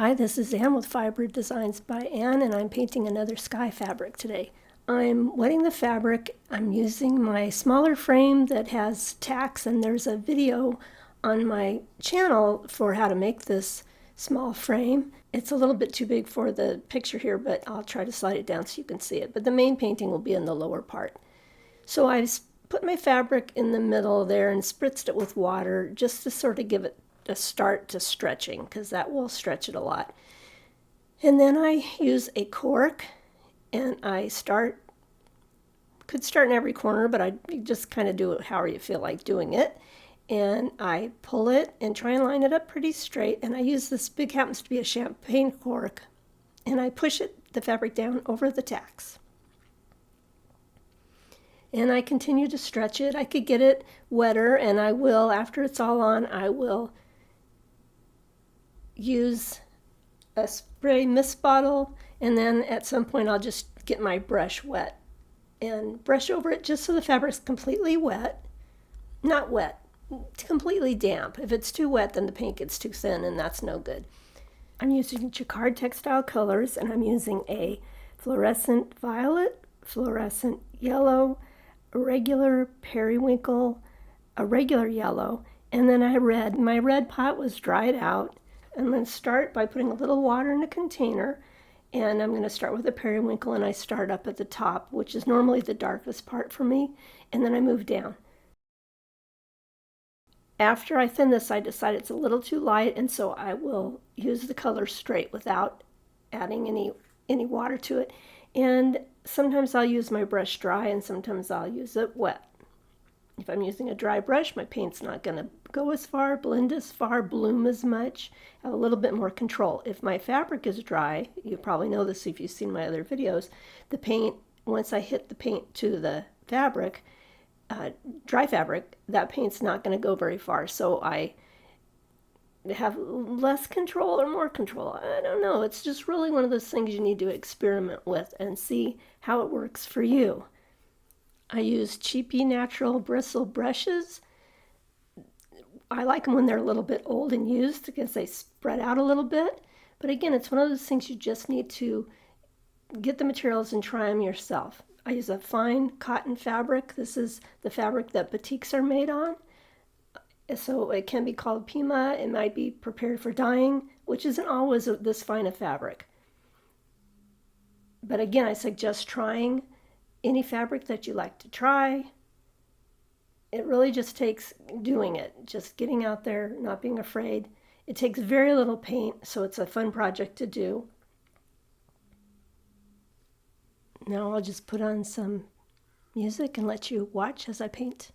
Hi, this is Anne with Fiber Designs by Anne, and I'm painting another sky fabric today. I'm wetting the fabric. I'm using my smaller frame that has tacks, and there's a video on my channel for how to make this small frame. It's a little bit too big for the picture here, but I'll try to slide it down so you can see it. But the main painting will be in the lower part. So I've put my fabric in the middle there and spritzed it with water just to sort of give it a start to stretching, because that will stretch it a lot. And then I use a cork, and I could start in every corner, but I just kind of do it however you feel like doing it. And I pull it and try and line it up pretty straight. And I use this big, happens to be a champagne cork, and I push the fabric down over the tacks. And I continue to stretch it. I could get it wetter, and I will, after it's all on, I will use a spray mist bottle, and then at some point I'll just get my brush wet and brush over it just so the fabric's completely wet. Not wet, completely damp. If it's too wet, then the paint gets too thin, and that's no good. I'm using Jacquard Textile Colors, and I'm using a fluorescent violet, fluorescent yellow, a regular periwinkle, a regular yellow, and then a red. My red pot was dried out. I'm going to start by putting a little water in a container, and I'm going to start with a periwinkle, and I start up at the top, which is normally the darkest part for me, and then I move down. After I thin this, I decide it's a little too light, and so I will use the color straight without adding any water to it. And sometimes I'll use my brush dry, and sometimes I'll use it wet. If I'm using a dry brush, my paint's not going to go as far, blend as far, bloom as much, have a little bit more control. If my fabric is dry, you probably know this if you've seen my other videos, the paint, once I hit the paint to the fabric, dry fabric, that paint's not going to go very far. So I have less control or more control. I don't know. It's just really one of those things you need to experiment with and see how it works for you. I use cheapy natural bristle brushes. I like them when they're a little bit old and used because they spread out a little bit. But again, it's one of those things you just need to get the materials and try them yourself. I use a fine cotton fabric. This is the fabric that batiks are made on. So it can be called Pima. It might be prepared for dyeing, which isn't always this fine a fabric. But again, I suggest trying any fabric that you like to try. It really just takes doing it, just getting out there, not being afraid. It takes very little paint, so it's a fun project to do. Now I'll just put on some music and let you watch as I paint.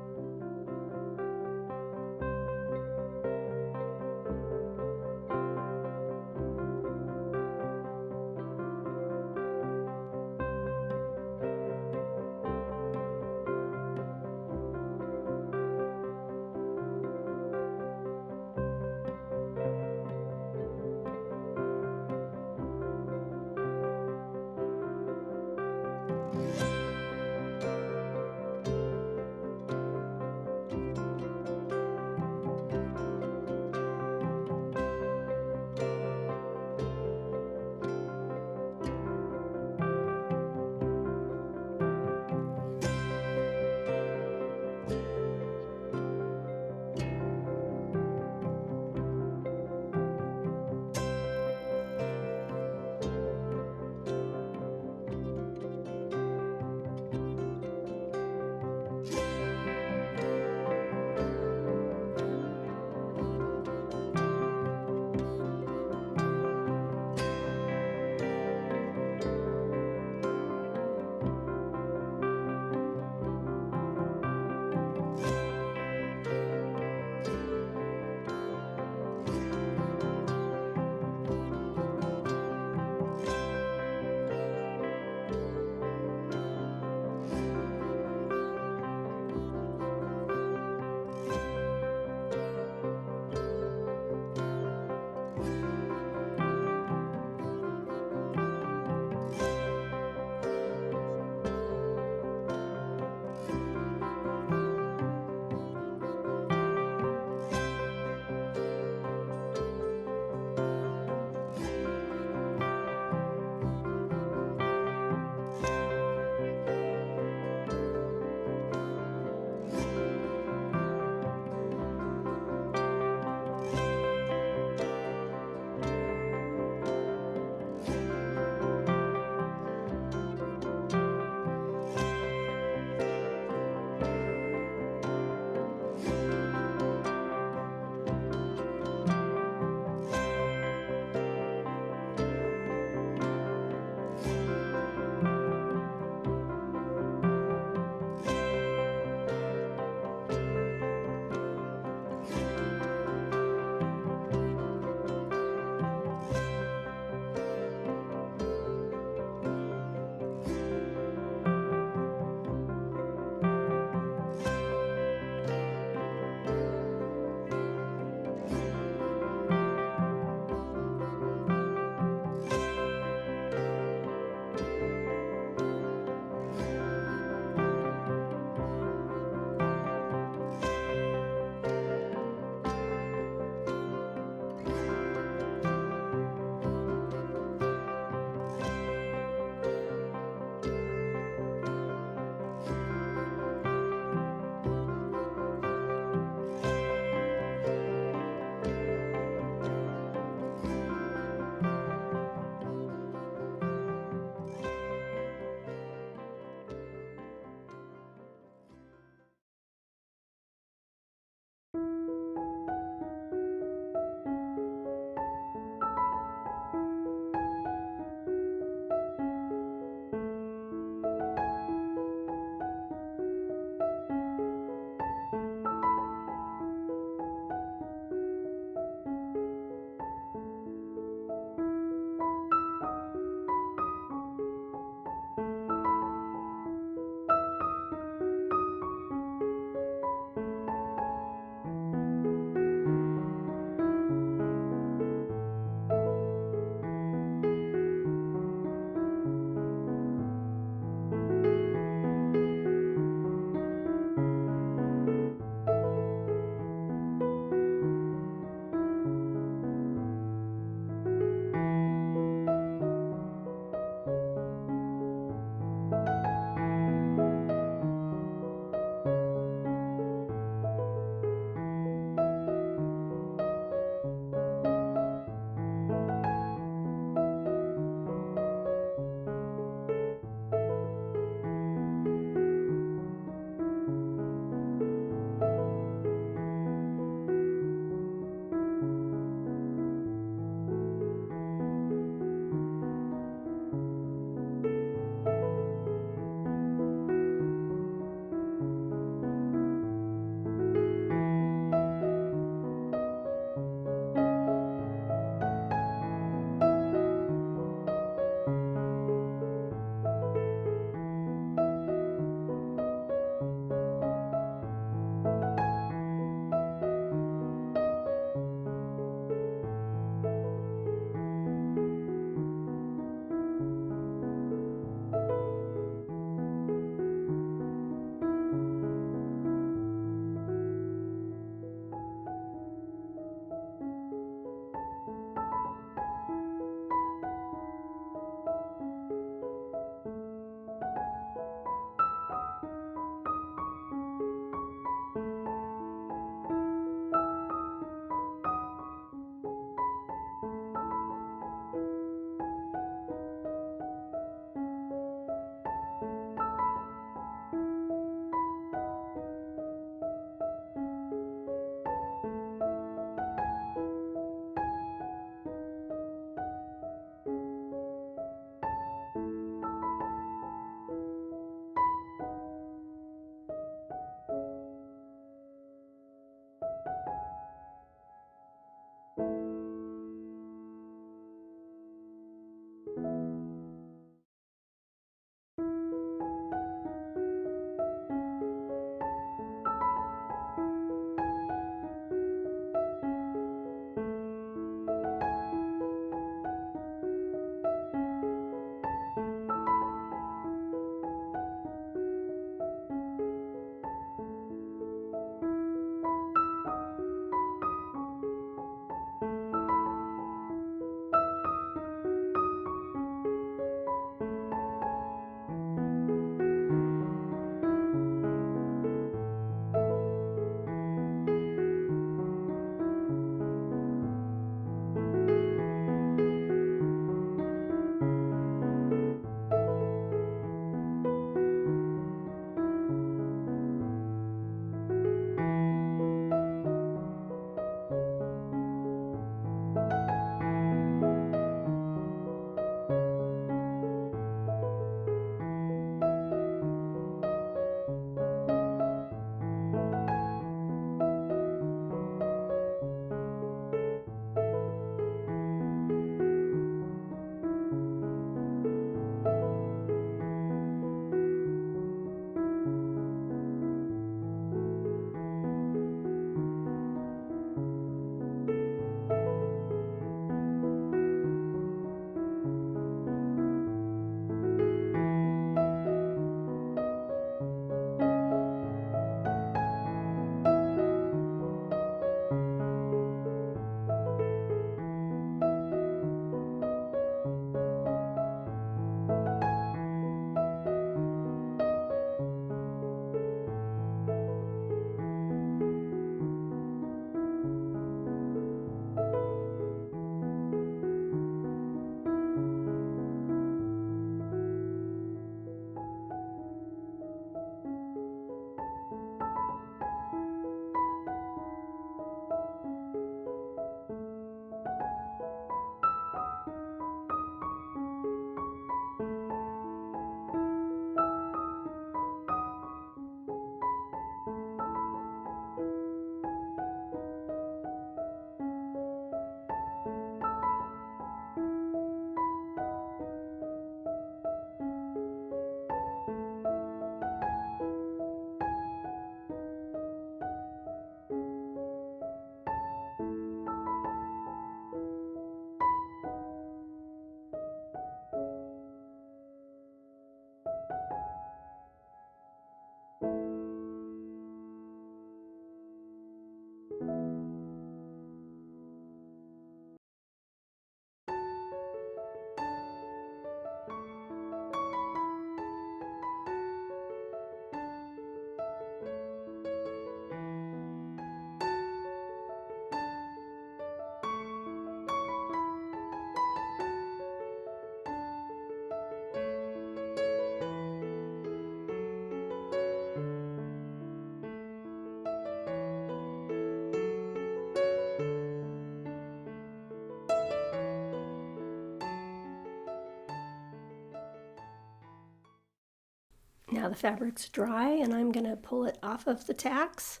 Now the fabric's dry and I'm going to pull it off of the tacks,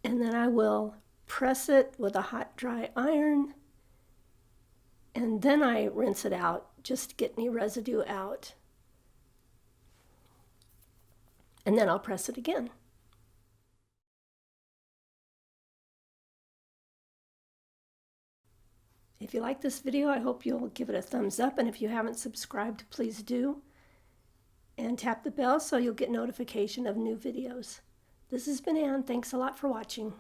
and then I will press it with a hot dry iron, and then I rinse it out just to get any residue out, and then I'll press it again. If you like this video, I hope you'll give it a thumbs up, and if you haven't subscribed, please do. And tap the bell so you'll get notification of new videos. This has been Ann. Thanks a lot for watching.